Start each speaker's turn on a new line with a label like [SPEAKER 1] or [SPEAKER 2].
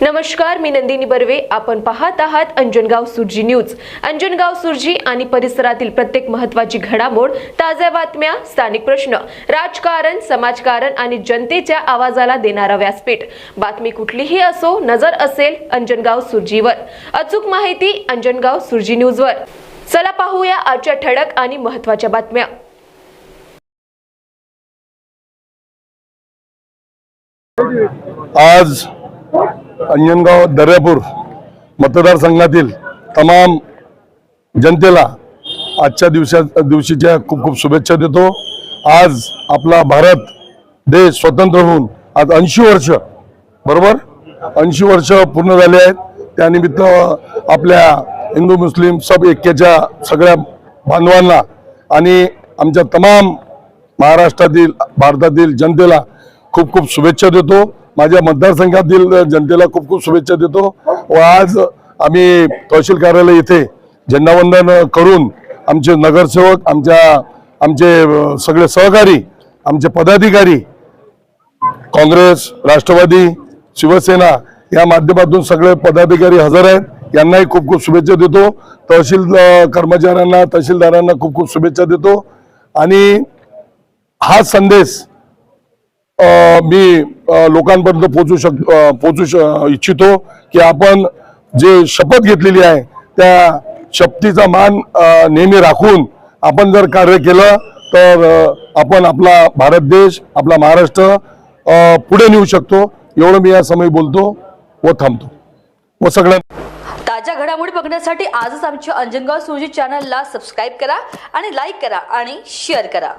[SPEAKER 1] नमस्कार, मी नंदिनी बर्वे. आपण पाहत आहात अंजनगाव सुर्जी न्यूज. अंजनगाव सुर्जी आणि परिसरातील प्रत्येक महत्त्वाची घडामोड, ताज्या बातम्या, स्थानिक प्रश्न, राजकारण, समाजकारण आणि जनतेच्या आवाजाला देणारा व्यासपीठ. बातमी कुठलीही असो, नजर असेल अंजनगाव सुर्जीवर. अचूक माहिती अंजनगाव सुर्जी न्यूजवर. चला पाहूया आजच्या ठळक आणि महत्त्वाच्या बातम्या.
[SPEAKER 2] आज अंजनगाव दर्यापूर मतदारसंघातील तमाम जनतेला आजच्या दिवशीच्या खूप खूप शुभेच्छा देतो. आज आपला भारत देश स्वतंत्र होऊन आज 80 वर्ष बरोबर 80 वर्ष पूर्ण झाले आहेत. त्यानिमित्त आपल्या हिंदू मुस्लिम सब ऐक्याच्या सगळ्या बांधवांना आणि आमच्या तमाम महाराष्ट्रातील भारतातील जनतेला खूप खूप शुभेच्छा देतो. माझ्या मतदारसंघातील जनतेला खूप खूप शुभेच्छा देतो. व आज आम्ही तहसील कार्यालय येथे झेंडावंदन करून आमचे नगरसेवक, आमचे सगळे सहकारी, आमचे पदाधिकारी, काँग्रेस, राष्ट्रवादी, शिवसेना या माध्यमातून सगळे पदाधिकारी हजर आहेत. यांनाही खूप खूप शुभेच्छा देतो. तहसील कर्मचाऱ्यांना, तहसीलदारांना खूप खूप शुभेच्छा देतो. आणि हा संदेश मी लोकांपर्यंत पोहोचू इच्छितो की आपण जे शपथ घेतलेली आहे त्या शपथीचा मान नेहमी राखून आपण जर कार्य केलं तर आपण आपला भारत देश, आपला महाराष्ट्र पुढे नेऊ शकतो. एवढं मी या समय बोलतो व थांबतो. व सगळ्या
[SPEAKER 3] ताज्या घडामोडी बघण्यासाठी आजच आमच्या अंजनगाव सुर्जी चॅनलला सबस्क्राईब करा आणि लाईक करा आणि शेअर करा.